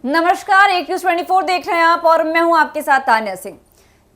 नमस्कार, एक न्यूज 24 देख रहे हैं आप और मैं हूं आपके साथ तान्या सिंह।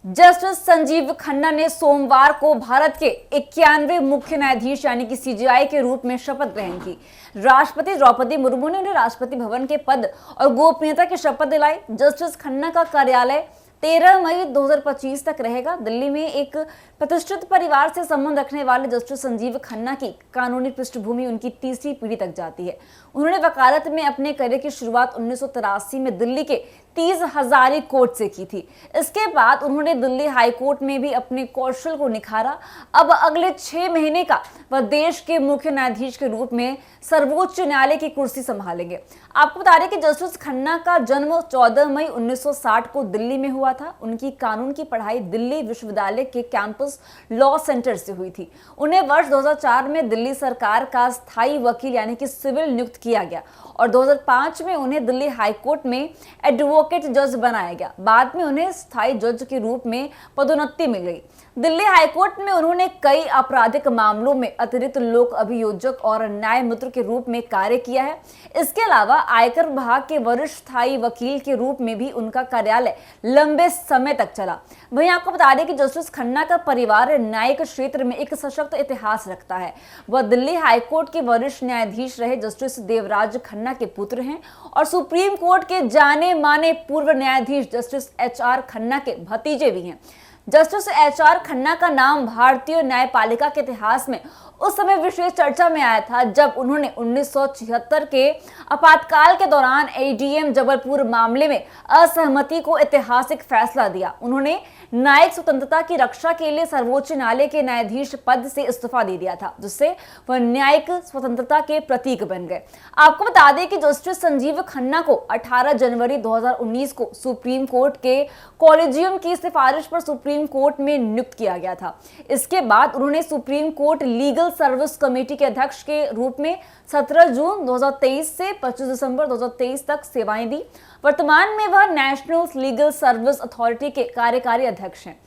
जस्टिस संजीव खन्ना ने सोमवार को भारत के 91वें मुख्य न्यायाधीश यानी कि सीजेआई के रूप में शपथ ग्रहण की। राष्ट्रपति द्रौपदी मुर्मू ने उन्हें राष्ट्रपति भवन के पद और गोपनीयता की शपथ दिलाई। जस्टिस खन्ना का कार्यालय 13 मई 2025 तक रहेगा। दिल्ली में एक प्रतिष्ठित परिवार से संबंध रखने वाले जस्टिस संजीव खन्ना की कानूनी पृष्ठभूमि उनकी तीसरी पीढ़ी तक जाती है। उन्होंने वकालत में अपने करियर की शुरुआत 1983 में दिल्ली के 30 हजारी कोर्ट से की थी। इसके बाद उन्होंने दिल्ली हाई कोर्ट में भी अपने कौशल को निखारा। अब अगले 6 महीने का वह देश के मुख्य न्यायाधीश के रूप में सर्वोच्च न्यायालय की कुर्सी संभालेंगे। आपको बता दें कि जस्टिस खन्ना का जन्म 14 मई 1960 को दिल्ली में हुआ था। उनकी कानून की पढ़ाई दिल्ली विश्वविद्यालय के कैंपस लॉ सेंटर से हुई थी। उन्हें वर्ष 2004 में दिल्ली सरकार का स्थायी वकील यानी कि सिविल नियुक्त किया गया और 2005 में उन्हें दिल्ली हाई कोर्ट में एडवोकेट जज बनाया गया। बाद में उन्हें स्थायी जज के रूप में पदोन्नति मिल गई। दिल्ली हाई कोर्ट में उन्होंने कई आपराधिक मामलों में अतिरिक्त लोक अभियोजक और न्याय मित्र के रूप में कार्य किया है। इसके अलावा आयकर विभाग के वरिष्ठ स्थायी वकील के रूप में भी उनका कार्यालय लंबे समय तक चला। वहीं आपको बता दें कि जस्टिस खन्ना का परिवार न्यायिक क्षेत्र में एक सशक्त इतिहास रखता है। वह दिल्ली हाई कोर्ट के वरिष्ठ न्यायाधीश रहे जस्टिस देवराज खन्ना के पुत्र हैं और सुप्रीम कोर्ट के जाने माने पूर्व न्यायाधीश जस्टिस HR खन्ना के भतीजे भी हैं। जस्टिस HR खन्ना का नाम भारतीय न्यायपालिका के इतिहास में उस समय विशेष चर्चा में आया था जब उन्होंने 1976 के आपातकाल के दौरान ADM जबलपुर मामले में असहमति को ऐतिहासिक फैसला दिया। उन्होंने न्यायिक स्वतंत्रता की रक्षा के लिए सर्वोच्च न्यायालय के न्यायाधीश पद से इस्तीफा दे दिया था, जिससे वह न्यायिक स्वतंत्रता के प्रतीक बन गए। आपको बता दें कि जस्टिस संजीव खन्ना को 18 जनवरी 2019 को सुप्रीम कोर्ट के कॉलेजियम की सिफारिश पर सुप्रीम कोर्ट में नियुक्त किया गया था। इसके बाद उन्होंने supreme court legal service committee के अध्यक्ष के रूप में 17 जून 2023 से 25 दिसंबर 2023 तक सेवाएं दी। वर्तमान में वह नेशनल लीगल सर्विस अथॉरिटी के कार्यकारी अध्यक्ष हैं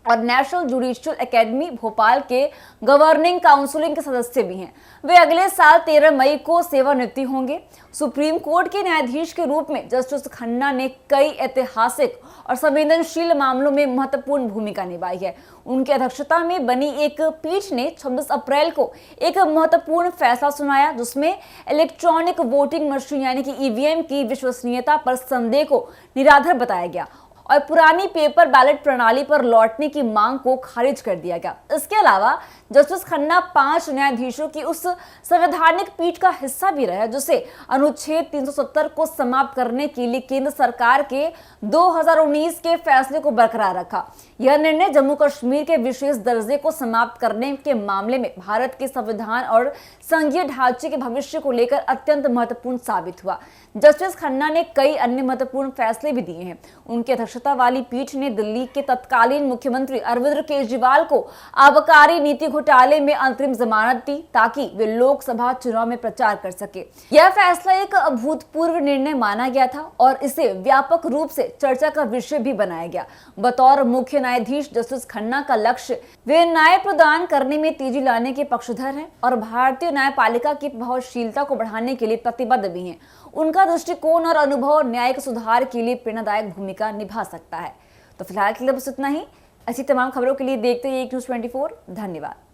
और नेशनल जुडिशियल एकेडमी भोपाल के गवर्निंग काउंसिलिंग के सदस्य भी हैं। वे अगले साल 13 मई को सेवानिवृत्त होंगे। सुप्रीम कोर्ट के न्यायाधीश के रूप में जस्टिस खन्ना ने कई ऐतिहासिक और संवेदनशील मामलों में महत्वपूर्ण भूमिका निभाई है। उनकी अध्यक्षता में बनी एक पीठ ने 26 अप्रैल को एक महत्वपूर्ण फैसला सुनाया, जिसमें इलेक्ट्रॉनिक वोटिंग मशीन यानी कि EVM की विश्वसनीयता पर संदेह को निराधार बताया गया और पुरानी पेपर बैलेट प्रणाली पर लौटने की मांग को खारिज कर दिया गया। इसके अलावा जस्टिस खन्ना 5 न्यायाधीशों की उस संवैधानिक पीठ का हिस्सा भी रहे जिसे अनुच्छेद 370 को समाप्त करने के लिए केंद्र सरकार के 2019 के फैसले को बरकरार रखा। यह निर्णय जम्मू कश्मीर के विशेष दर्जे को समाप्त करने के मामले में भारत के संविधान और संघीय ढांचे के भविष्य को लेकर अत्यंत महत्वपूर्ण साबित हुआ। जस्टिस खन्ना ने कई अन्य महत्वपूर्ण फैसले भी दिए हैं। उनकी अध्यक्षता वाली पीठ ने दिल्ली के तत्कालीन मुख्यमंत्री अरविंद केजरीवाल को आबकारी नीति घोटाले में अंतरिम जमानत दी ताकि वे लोकसभा चुनाव में प्रचार कर सके। यह फैसला एक अभूतपूर्व निर्णय माना गया था और इसे व्यापक रूप से चर्चा का विषय भी बनाया गया। बतौर मुख्य न्यायाधीश जस्टिस खन्ना का लक्ष्य वे न्याय प्रदान करने में तेजी लाने के पक्षधर हैं और भारतीय न्यायपालिका की प्रभावशीलता को बढ़ाने के लिए प्रतिबद्ध भी हैं। उनका दृष्टिकोण और अनुभव न्यायिक सुधार के लिए प्रेरणादायक भूमिका निभा सकता है। तो फिलहाल के लिए बस इतना ही। ऐसी तमाम खबरों के लिए देखते रहिए एक न्यूज़ 24। धन्यवाद।